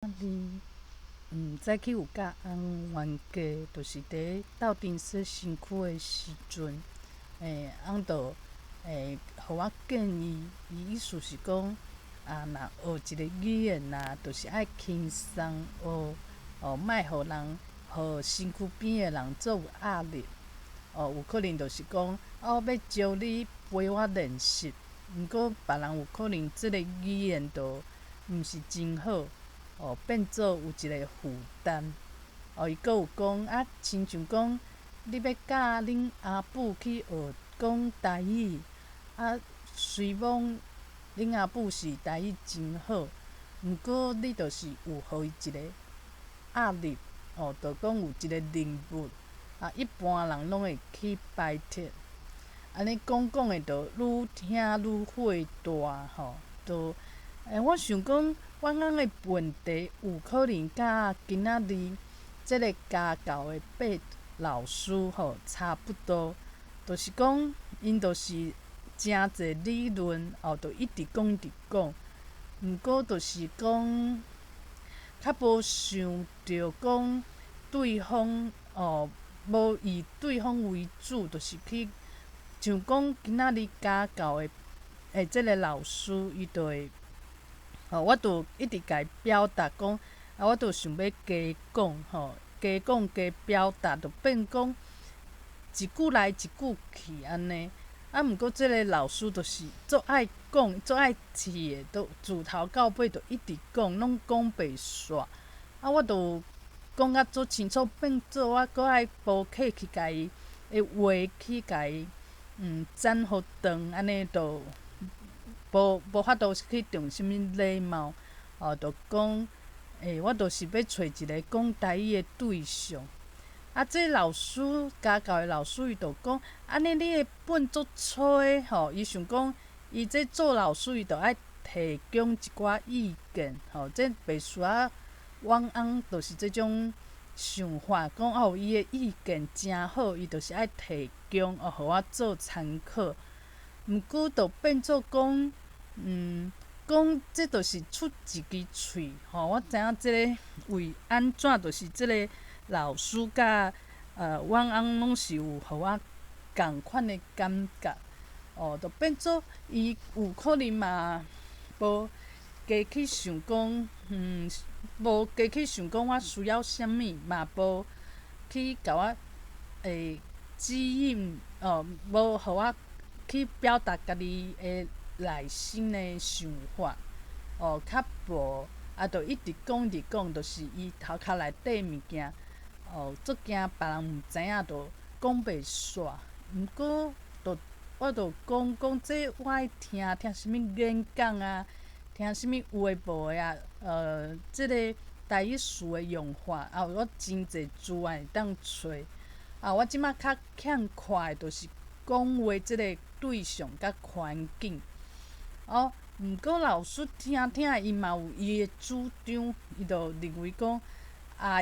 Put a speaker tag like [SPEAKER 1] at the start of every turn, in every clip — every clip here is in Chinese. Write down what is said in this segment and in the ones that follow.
[SPEAKER 1] 你早起有甲翁冤家，就是伫斗阵洗身躯的时阵，翁就互我建议，伊意思是讲，若学一个语言就是爱轻松学，莫互人，互身躯边的人做有压力。有可能就是讲，我要招你陪我练习，毋过别人有可能即个语言就毋是真好。变做有一个负担。伊阁有讲亲像讲，你要教恁阿母去学讲台语，虽讲恁阿母是台语真好，毋过你就是有互伊一个压力，就讲有一个任务，一般人拢会去摆脱。安尼讲的就愈听愈火大就我想讲，阮翁的问题有可能甲今仔日即个家教的八老师差不多，就是讲因就是诚侪理论就一直讲一直讲，毋过就是讲较无想着讲对方无以对方为主，就是去像讲今仔日家教的即个老师，伊就会我就一直甲伊表达讲，我就想要加讲加讲加表达，就变讲一句来一句去安尼。毋过即个老师就是足爱讲，足爱饲的，都自头到尾就一直讲，拢讲袂煞。我就讲甲足清楚，变做我搁爱补课去甲伊的话去甲伊赞互长，安尼就无法度去中啥物礼貌，就讲我就是要找一个讲台语的对象。这老师家教的老师伊就讲，安尼你的本足吹伊想讲，伊这做老师伊就爱提供一寡意见这袂需要阮翁就是这种想法，讲伊的意见诚好，伊就是爱提供互我做参考。毋过就变做讲，讲这就是出一支喙我知影即个为安怎，就是即个老师甲阮翁拢是有互我共款的感觉，就变做伊有可能嘛无加去想讲，无加去想讲我需要啥物，嘛无去甲我指引，无互我去表达家己的内心的想法，较无就一直讲一直讲，就是伊头壳内底物件，足惊别人毋知影，就讲袂煞。毋过，我就讲这我爱听啥物演讲听啥物话无的即个台语词的用法我真侪资源会当找。我即摆较欠缺的，就是讲话即个对象甲环境。毋过老师听伊嘛有伊的主张，伊就认为讲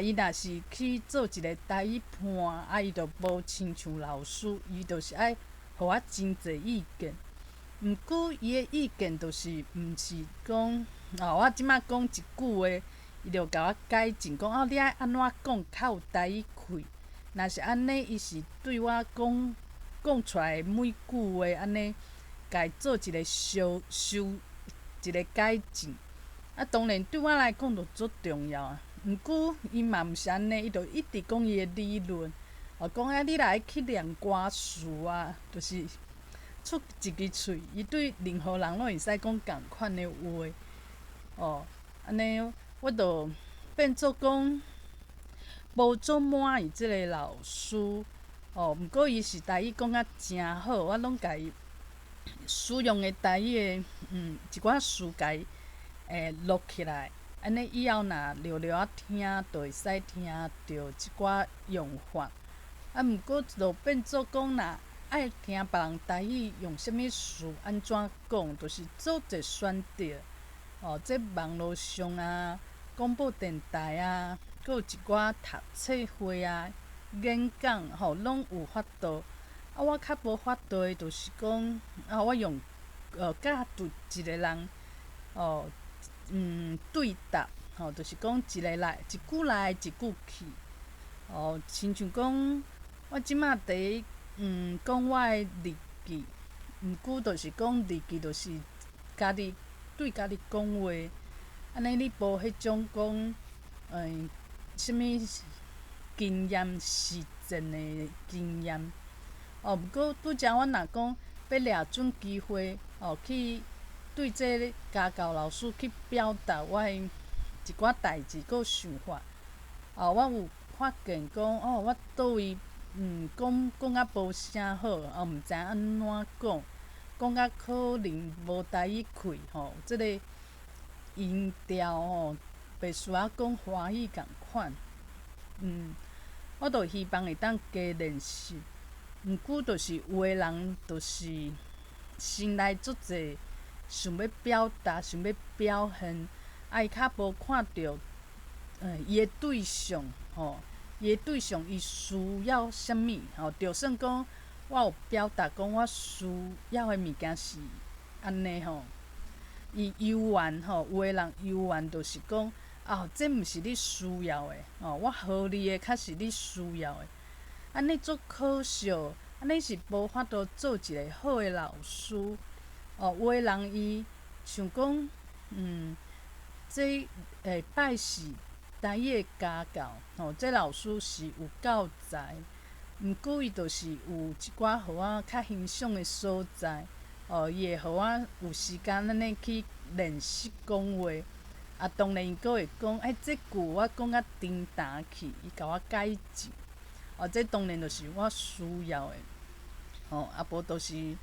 [SPEAKER 1] 伊若是去做一个台语伴，伊就无亲像老师，伊就是爱互我真侪意见。毋过伊的意见就是毋是讲我即摆讲一句话，伊就甲我改进，讲你爱安怎讲较有台语气。若是安尼，伊是对我讲出来的每句话安尼，家做一个一个改进。当然对我来讲就足重要毋过伊嘛毋是安尼，伊就一直讲伊的理论，讲你若爱去练歌词就是出一支喙，伊对任何人拢会使讲共款的话。安尼我就变做讲无足满意即个老师。毋过伊是台语讲啊诚好，我拢家己使用的台语的一寡词甲伊录起来，安尼以后若聊聊听，就会使听着即寡用法。毋过就变做讲，若爱听别人台语用啥物词安怎讲，就是做者选择。即网络上广播电台阁有一寡读册会演讲拢有法度。我较无法度的，就是讲我用甲一个人对答就是讲一个来一句来一句去，亲像讲我即马伫讲我的日记，毋过就是讲日记就是家己对家己讲话，安尼你无迄种讲啥物经验实践的经验。毋过拄则我若讲要掠准机会，去对这家教老师去表达我的一寡代志佮想法。我有发现讲，我倒位讲啊无啥好，毋知安怎讲，讲啊可能无台语气即个音调袂需要讲华语共款。我就希望会当加练习。毋过就是有的人就是心内足侪想要表达、想要表现，伊较无看着伊的对象伊的对象伊需要啥物就算讲我有表达讲我需要的物件是安尼伊犹原有的人犹原就是讲这毋是你需要的我互你的较是你需要的。安尼足可惜，安尼是无法度做一个好的老师。有的人伊想讲，这拜是台语的家教，这老师是有教材，毋过伊就是有一寡互我较欣赏的所在，伊会互我有时间安尼去练习讲话。当然伊阁会讲，这句我讲啊沉淡去，伊甲我改进。这当然就是我需要的，无就是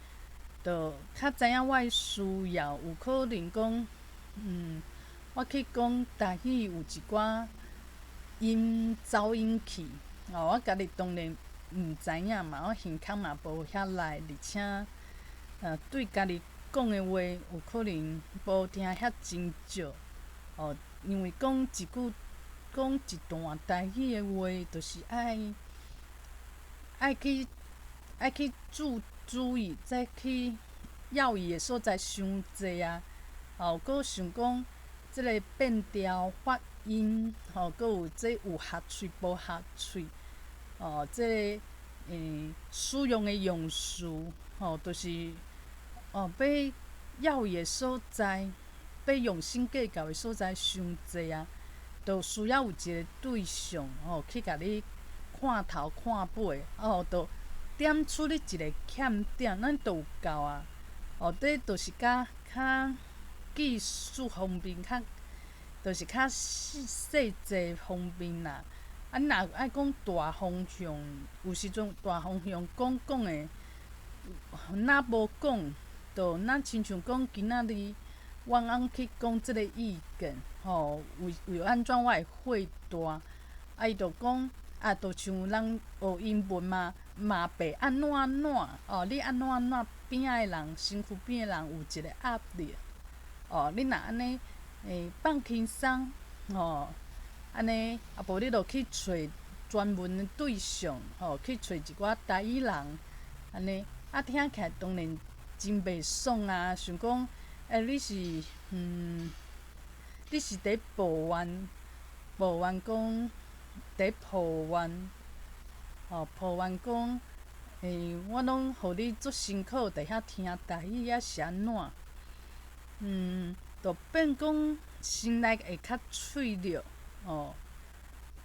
[SPEAKER 1] 较知影我的需要，有可能讲，我去讲台语有一寡走音去，我家己当然毋知影嘛，我耳孔嘛无遐来，而且对家己讲的话有可能无听遐真少，因为讲一段台语的话，就是爱去注意，再去要义的所在伤济啊。搁想讲，即个变调、发音，搁有这有合喙无合喙，这使用的用词，就是要义的所在，要用心计较的所在伤济啊，就需要有一个对象去甲你看头看尾，就点出你一个欠点，咱就有够啊。这就是较技术方面，就是较细节方面啦。若爱讲大方向，有时阵大方向讲的，若无讲，就亲像讲今仔日阮翁去讲即个意见，为安怎我会会大，伊就讲。就像人学英文嘛袂安怎，你安怎边仔的人、身躯边的人有一个压力，你若安尼放轻松，安尼无你就去找专门的对象，去找一寡台语人，安尼听起来当然真袂爽啊！想讲，你是伫抱怨讲。伫抱怨，抱怨讲，我拢互你足辛苦，伫遐听台语还是安怎？就变讲心内会较脆弱，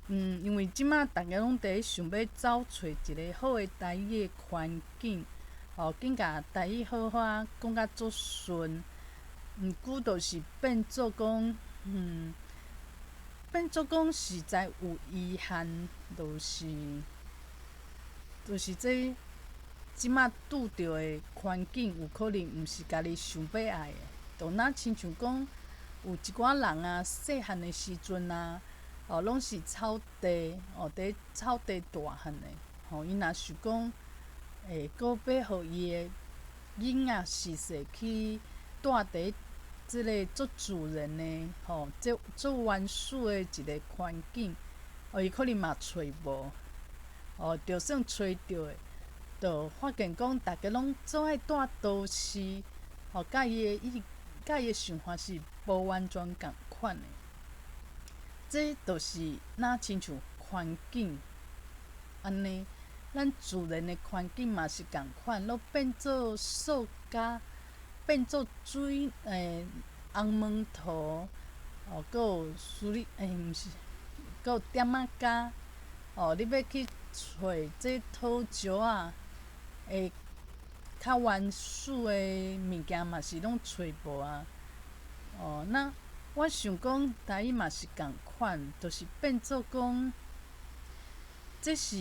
[SPEAKER 1] 因为即马逐个拢伫想要找找一个好的台语的环境，紧甲台语好好讲甲足顺，毋过就是变做讲，变做讲实在有遗憾，就是这即马拄着的环境，有可能毋是家己想要爱的。就亲像讲，有一寡人啊，细汉的时阵啊，拢是草地，伫草地大汉的，伊若想讲，搁要互伊的囡仔时势去住伫即个足自然的，足原始的一个环境，伊可能嘛找无，就算找着的，就发现讲，大家拢做爱住都市，甲伊的想法是无完全共款的。这就是若亲像环境安尼，咱自然的环境嘛是共款，拢变做塑胶，变做水红毛土，搁有毋是，搁有点仔胶。你要去找这土石仔会较原始的物件嘛是拢找无啊。那我想讲，台语嘛是共款，就是变做讲，这是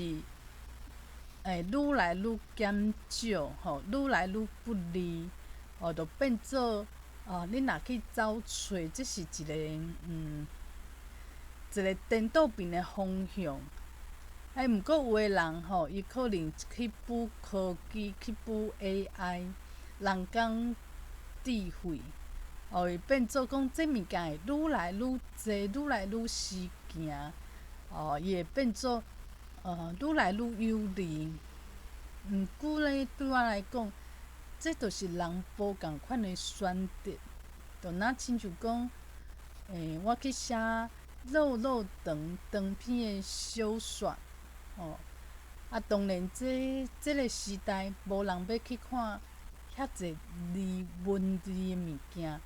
[SPEAKER 1] 愈来愈减少，愈来愈不利，就变做你若去走找，这是一个颠倒面的方向。毋过有的人伊可能去补科技，去补 AI，人工智慧，会变做讲这物件会愈来愈济，愈来愈实行，伊会变做愈来愈有利。毋过咧，对我来讲，这就是人无共款的选择。就若亲像讲，我去写长篇的小说，当然这个时代无人要去看遐济文字的物件，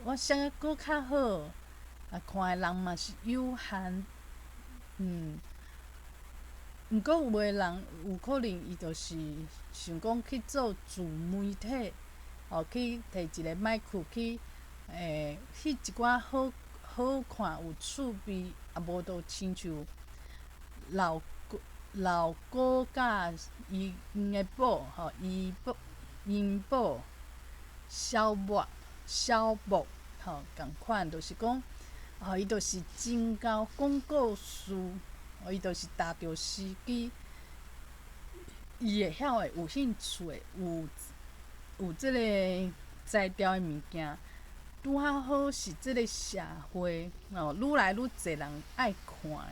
[SPEAKER 1] 我写啊搁较好，看的人嘛是有限，毋过有的人有可能伊就是想讲去做自媒体，去摕一个麦克去翕一寡好看有趣味，无就亲像老古甲伊的某因某小木共款，就是讲，伊就是真够广告词，伊就是踏着时机，伊会晓会有兴趣的，有即个才调的物件，拄好好是即个社会愈来愈侪人爱看的。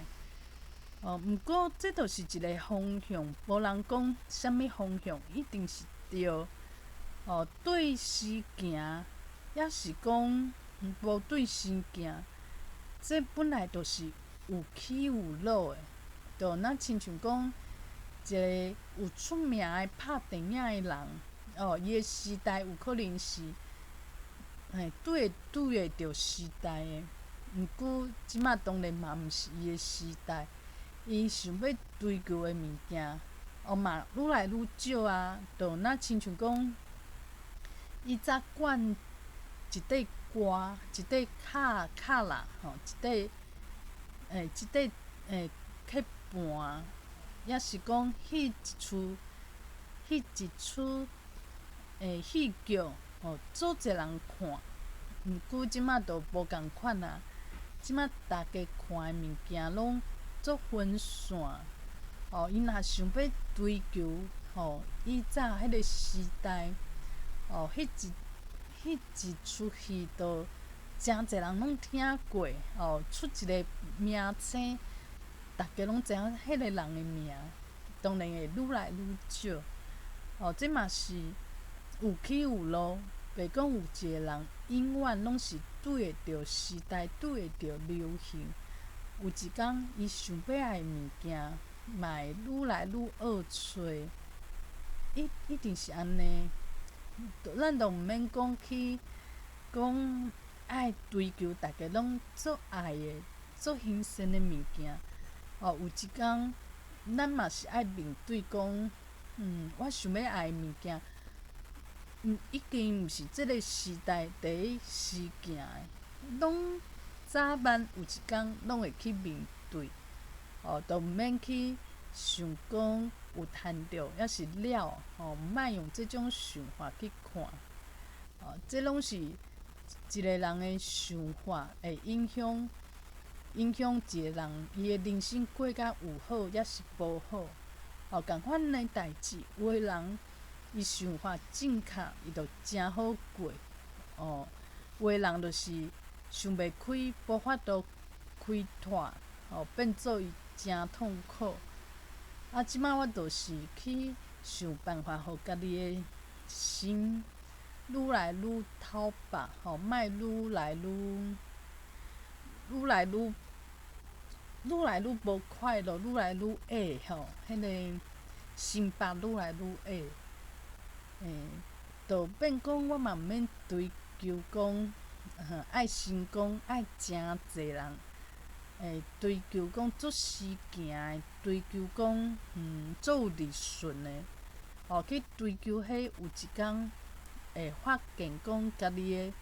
[SPEAKER 1] 毋过这就是一个方向，无人讲啥物方向一定是对。对时行，抑是讲无对时行，这本来就是有起有落的。就若亲像讲，一个有出名的拍电影的人，伊的时代有可能是对会着时代的。毋过即马当然嘛毋是伊的时代。伊想要追求的物件，嘛愈来愈少啊。就若亲像讲，以早管一块歌，一块卡拉，一块去伴，抑是讲迄一出戏剧，足侪人看。毋过即马就无共款啊。即马大家看的物件拢足分散，伊若想要追求，以早迄个时代，迄一出戏都诚侪人拢听过，出一个名称，大家拢知影迄个人的名，当然会愈来愈少。这嘛是有起有落，袂讲有一个人永远拢是对会着时代，对会着流行。有一天，伊想要爱的物件，嘛会愈来愈好找，一定是安尼。咱就毋免讲去讲爱追求大家拢足爱的、足新鲜的物件。有一天，咱嘛是爱面对讲，我想要爱的物件，已经毋是即个时代第一时行的，拢早晚有一天拢会去面对，就毋免去想讲有趁着抑是了，莫用即种想法去看，这拢是一个人的想法会影响一个人伊的人生过甲有好抑是无好，共款的代志，有的人伊想法正确，伊就诚好过，有的人就是想袂开，无法度开拓，变做伊诚痛苦。即摆我就是去想办法，互家己的心愈来愈透白，莫愈来愈来愈无快乐，愈来愈矮吼，迄个心腹愈来愈矮，就变讲我嘛毋免追求讲，爱成功，爱诚济人，追求讲做事行的，追求讲做有利顺的，去追求迄有一天会发现讲家己的，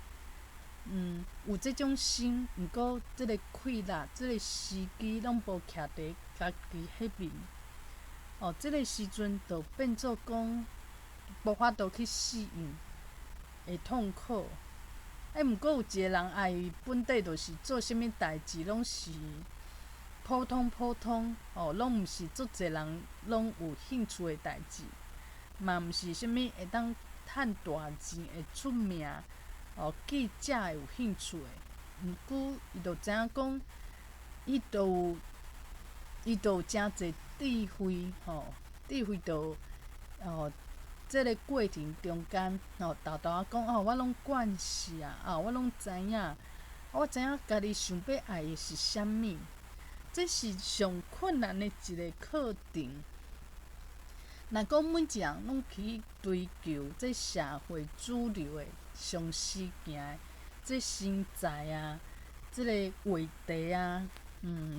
[SPEAKER 1] 有即种心，毋过即个气力、即个时机拢无徛伫家己迄面，即个时阵就变做讲无法度去适应，会痛苦。毋过有一个人爱伊本底就是做啥物代志拢是普通普通，拢毋是足侪人拢有兴趣的代志，嘛毋是啥物会当趁大钱、会出名，记者会有兴趣的。毋过伊就知影讲，伊就有诚侪智慧，智慧就即个过程中间，豆豆仔讲我拢惯势我拢知影，我知影家己想要爱的是啥物，这是上困难的一个课程。若讲每一人拢去追求这社会主流的上时行的，这身材即个话题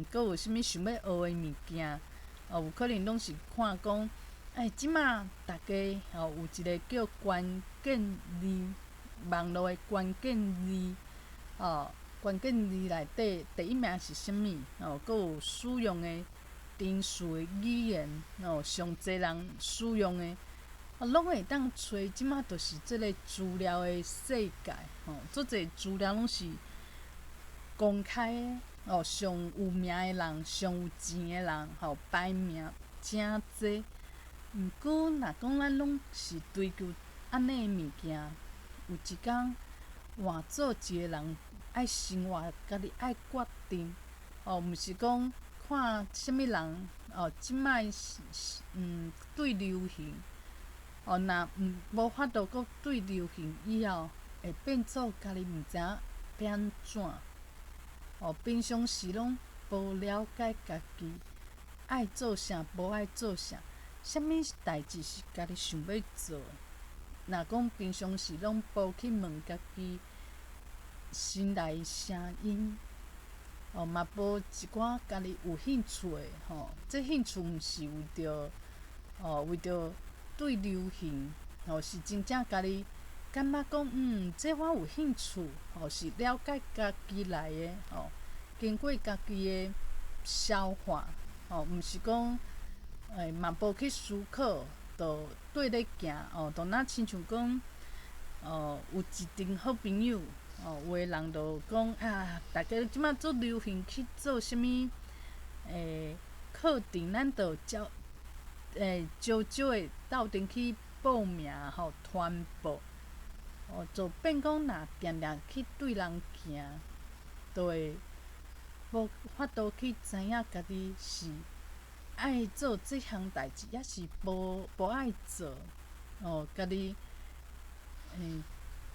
[SPEAKER 1] 搁有啥物想要学的物件，有可能拢是看讲。即马大家有一个叫关键字，网络的关键字，关键字内底第一名是啥物？搁有使用的程序的语言，上侪人使用的，拢会当找。即马就是即个资料的世界，足侪资料拢是公开的，上有名的人，上有钱的人，排名诚济。毋过，若讲咱拢是追求安尼的物件，有一天换做一个人爱生活，家己爱决定，毋是讲看啥物人，即摆对流行，若无法度搁对流行以后，会变做家己毋知影要安怎，平常时拢无了解家己爱做啥，无爱做啥。啥物代志是家己想要做？若讲平常时拢无去问家己心内的声音，嘛无一寡家己有兴趣的，这兴趣毋是为着对流行，是真正家己感觉讲，这我有兴趣，是了解家己来的，经过家己的消化，毋是讲。嘛无去思考，就对咧行，就若亲像讲，有一群好朋友，有的人就讲大家即马做流行去做啥物？课程，咱就招少的斗阵去报名，传播，就变讲若定定去对人行，就会无法度去知影家己是。爱做即项代志，抑是无爱做，家己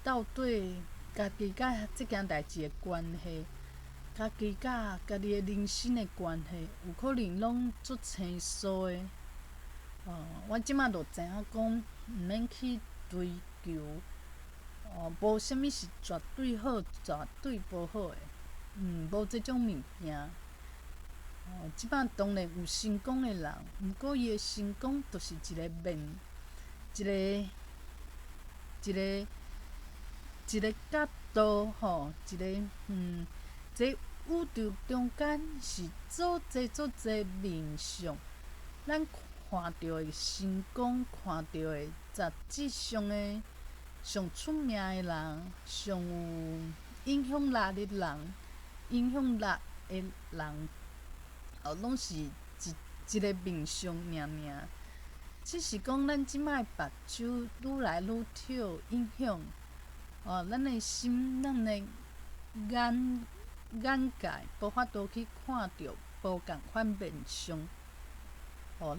[SPEAKER 1] 到底家己甲即件代志的关系，家己甲家己的人生的关系，有可能拢足生疏的。我即马就知影讲，毋免去追求，无啥物是绝对好、绝对无好的，无即种物件。即摆当然有成功的人，毋过伊的成功就是一个面，一个角度，一个这宇宙中间是足侪面相，咱看到的成功，看到的杂志上的上出名的人，上有影响力的人，影响力的人。拢是一个面相尔，只是讲咱即摆目睭愈来愈少影响，咱的心、咱的眼界无法度去看到无共款面相，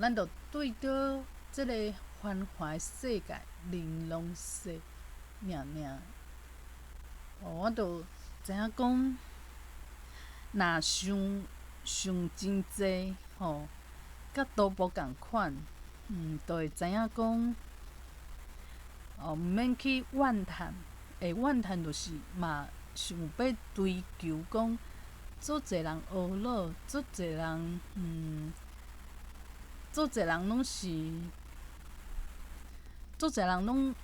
[SPEAKER 1] 咱就对着即个繁华的世界玲珑式尔。我就知影讲。若想真济吼，甲都无共款，就会知影讲，毋免去怨叹。怨叹就是嘛想要追求讲，做侪人学老，做侪人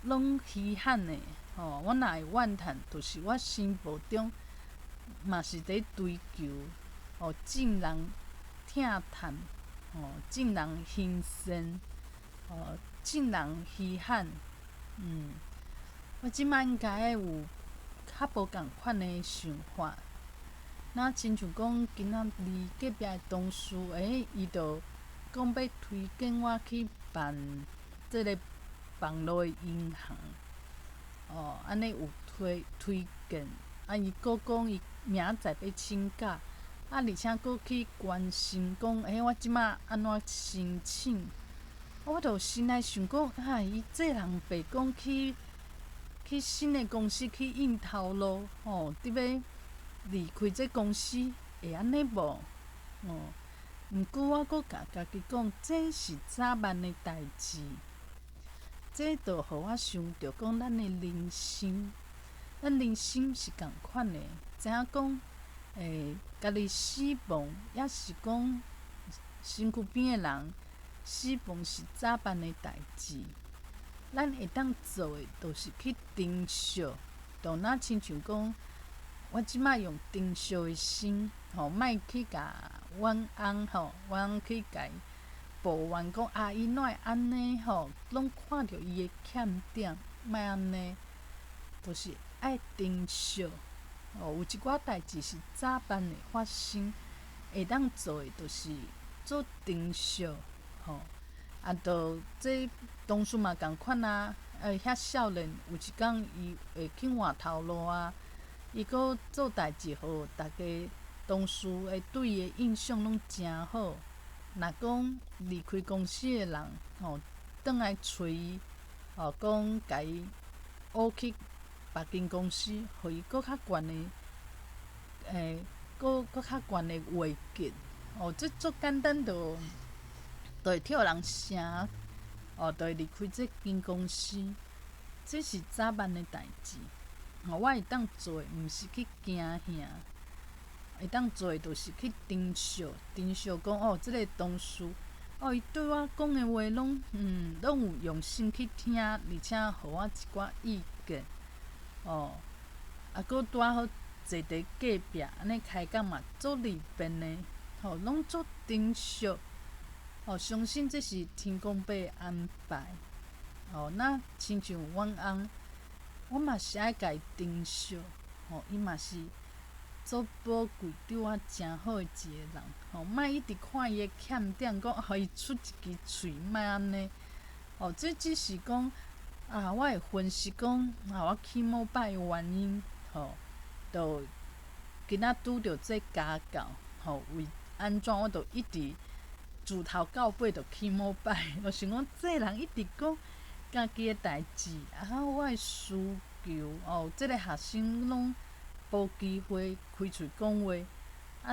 [SPEAKER 1] 拢稀罕的吼。我若会怨叹，就是我心目中嘛是伫追求众人疼叹，众人欣赏，众人稀罕。我即摆应该会有较无共款的想法。那亲像讲，今仔日隔壁的同事，伊就讲要推荐我去办即个网络的银行，安尼有推荐。伊佫讲伊明仔载要请假，而且佫去关心讲，我即摆安怎申请？我就心内想讲，伊这人白讲去新的公司去应头路，伫要离开这公司，会安尼无？毋过我佫甲家己讲，这是早晚的代志。这就互我想着讲，咱人生是共款的，知影讲，家己死亡，也是讲身躯边的人死亡是早晚的代志。咱会当做的，就是去珍惜，就若亲像讲，我即摆用珍惜的心，莫去甲阮翁去甲伊抱怨讲伊怎会安尼拢看着伊的欠点，莫安尼，就是爱珍惜。有一寡代志是早晚会发生，会当做的，就是做珍惜，就这同事嘛共款啊，遐少年有一天伊会去换头路啊，伊佫做代志互大家同事会对伊的印象拢诚好。若讲离开公司的人，转来找伊，讲甲伊挖去别间公司，互伊佫较悬的，佫较悬的话格。这足简单就会替人声，就会离开这间公司。这是早晚的代志。我会当做的，毋是去惊吓。会当做的，就是去珍惜，讲即个同事，伊对我讲的话拢有用心去听，而且互我一寡意见，佫拄好坐伫隔壁，安尼开讲嘛足利便的，拢足珍惜，相信这是天公伯的安排，那亲像阮翁，我嘛是爱家己珍惜，伊嘛是足宝贵，对我诚好的一个人，莫一直看伊的欠点，讲互伊出一支喙，莫安尼。这只是讲我会分析讲，我起某摆的原因，就今仔拄着这家教，为安怎我就一直自头到尾就起某摆，我想讲这人一直讲家己的代志，我的需求，这个学生拢无机会开喙讲话，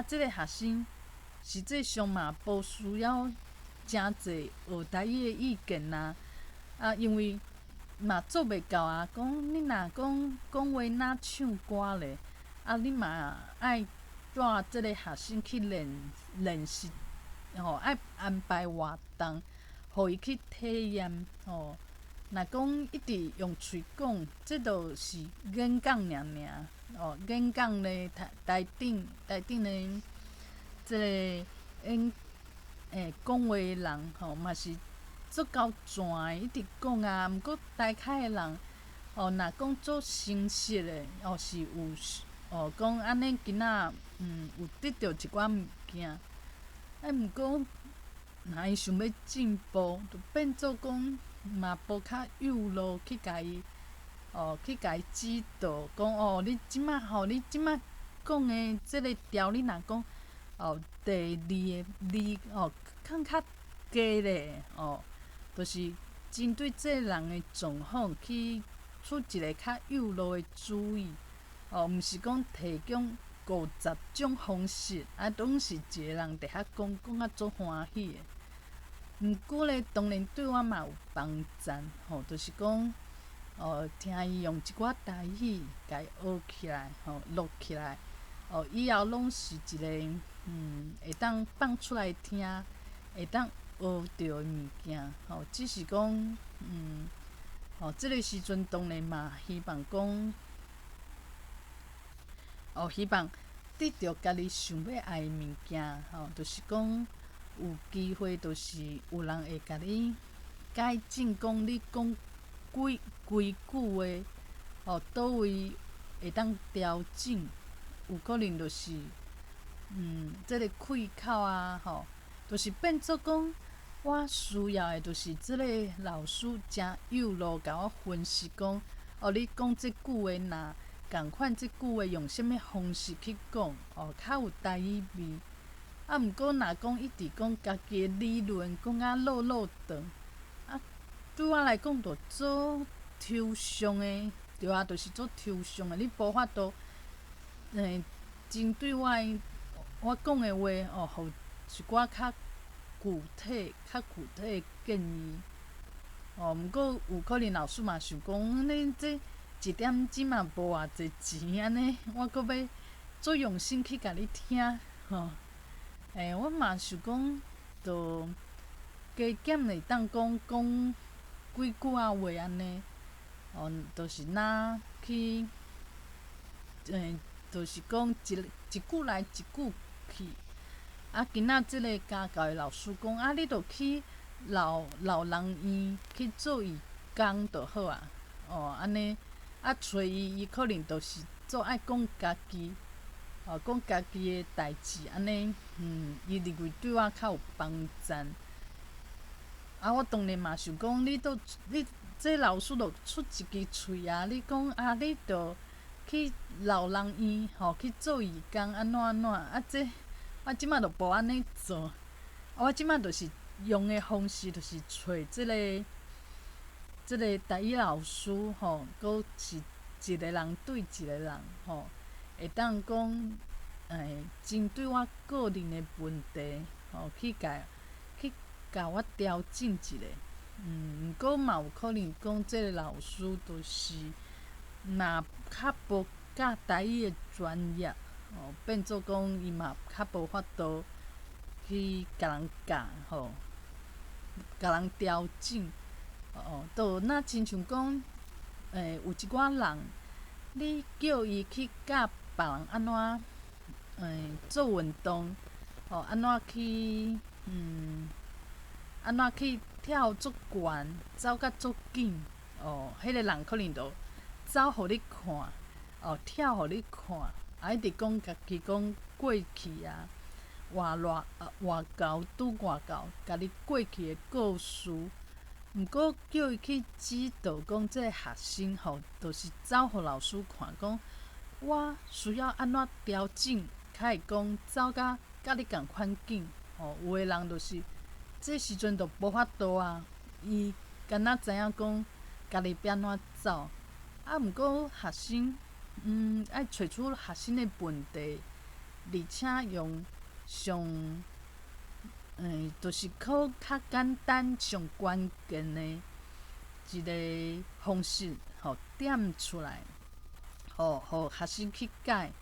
[SPEAKER 1] 这个学生实际上嘛无需要诚济学台语的意见因为嘛做袂到啊。讲你若讲话哪唱歌咧，你嘛爱带即个学生去练习，爱安排活动，互伊去体验，若讲一直用喙讲，这就是演讲尔，演讲咧台顶咧，即个讲话的人嘛是足够全的，一直讲啊。毋过台凯的人，若讲做诚实的，是有讲安尼囡仔有得到一寡物件，毋过若伊想要进步，就变做讲嘛无较有路去甲伊指导，讲你即摆讲的即个调，你若讲第二个字较加咧，就是针对这人的状况去出一个较有路的主意，毋是讲提供50种方式，拢是一个人伫遐讲啊足欢喜的。毋过咧，当然对我嘛有帮赞，就是讲，听伊用一寡台语甲伊学起来，录起来，以后拢是一个会当放出来听，会当学着的物件，只是讲，即个时阵当然嘛，希望讲，希望得着家己想要爱的物件，就是讲。有机会，就是有人会甲你改进，讲你讲几句话，倒位会当调整，有可能就是，即个开口啊，就是变做讲，我需要的就是即个老师真有路甲我分析讲，你讲即句话若共款，即句话用啥物方式去讲，较有台语味。毋过，若讲一直讲家己的理论，讲啊落长，对我来讲，就做抽象的，对啊，就是做抽象的。你无法度，针对我讲的话，互一寡较具体的建议。毋过有可能老师嘛想讲，你这一点钟嘛无偌济钱安尼，我阁要做用心去甲你听，我嘛想讲，就加减会当讲几句话安尼，就是若去，就是讲一句来一句去。今仔即个家教的老师讲，你着去老人院去做义工就好啊。安尼找伊可能就是做爱讲家己。讲家己的代志，安尼，伊认为对我较有帮赞。我当然嘛想讲，你这老师着出一支喙啊！你讲你着去老人院去做义工，安怎？这我即摆着无安尼做。我即摆就是用的方式，就是找即个台语老师阁是一个人对一个人会当讲，针对我个人的问题，去甲我调整一下。毋过嘛有可能讲，即个老师就是若较无教台语的专业，变做讲伊嘛较无法度去甲人教，甲人调整。就若亲像讲，有一寡人，你叫伊去教别人安怎，做运动，安怎去，安怎去跳足悬，走甲足紧，迄个人可能就走互你看，跳互你看，一直讲家己讲过去啊，外交拄外交，家己过去的故事。毋过叫伊去指导讲，即个学生就是走互老师看，讲我需要安怎调整，较会讲走甲你共款紧。有的人就是这时阵就无法度啊，伊敢若知影讲家己要安怎走。毋过学生，爱找出学生的问题，而且用上。就是靠较简单、上关键的一个方式，点出来，互学生去改。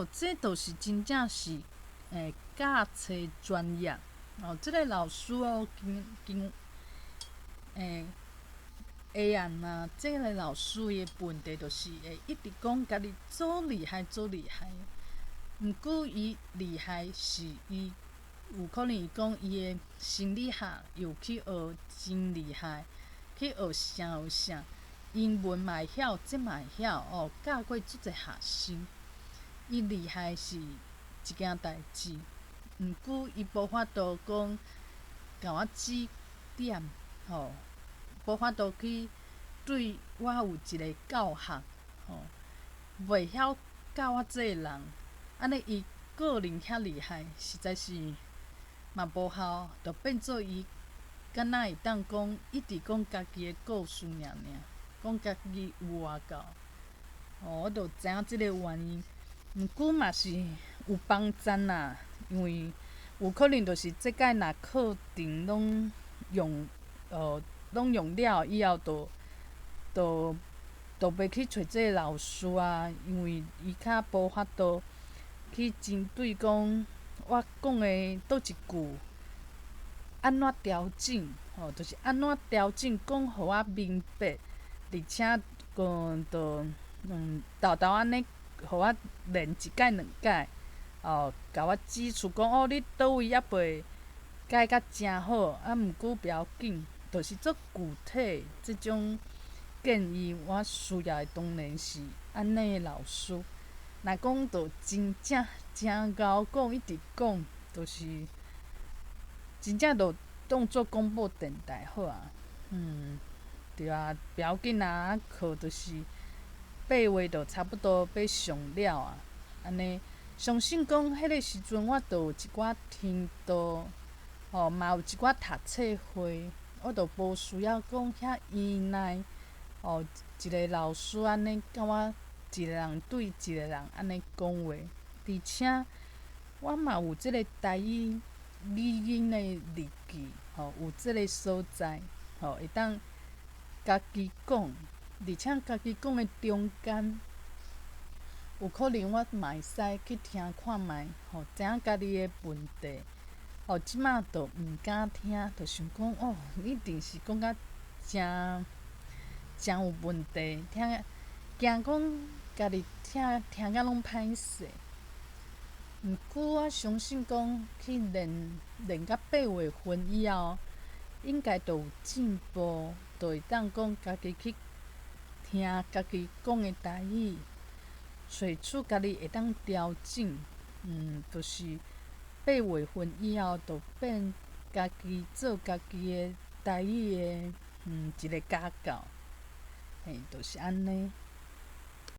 [SPEAKER 1] 这就是真正是教册专业。即个老师下暗啊，即个老师的问题就是会一直讲家己足厉害，足厉害。毋过伊厉害是伊。有可能伊讲伊的心理学又去学真厉害，去学啥，英文嘛会晓，这嘛会晓，教过足侪学生。伊厉害是一件代志，毋过伊无法度讲甲我指点，无法度去对我有一个教学，袂晓教我这个人，安尼伊个人遐厉害，实在是。嘛无效，就变做伊敢若会当讲，一直讲家己的故事尔，讲家己有外教。我就知影即个原因。毋过嘛是有帮赞啦，因为有可能就是即届若课程用拢用了以后，就袂去找即个老师啊，因为伊较无法度去针对讲我讲的倒一句安怎调整，就是安怎调整讲互我明白，而且豆豆安尼互我练一届两届，甲我指出讲你倒位还袂教甲诚好，毋过不要紧，就是足具体即种建议，我需要的当然是安尼的老师。若讲着真贤讲，一直讲，就是真正着当做广播电台好啊。对啊，不要紧啊，课就是8月就差不多要上了啊。安尼，相信讲迄个时阵，我着有一寡听道，嘛有一寡读册会，我着无需要讲遐依赖。一个老师安尼甲我一个人对一个人安尼讲话，而且我嘛有即个台语语音的日记，有即个所在，会当家己讲，而且家己讲的中间，有可能我嘛会使去听看觅，知影家己的问题。即马就毋敢听，就想讲一定是讲甲真有问题，惊讲家己听甲拢歹势。毋过我相信讲去练到8月份以后，应该就有进步，就会当讲家己去听家己讲的台语，随处家己会当调整。就是8月份以后，就变家己做家己的台语的一个家教，就是安尼。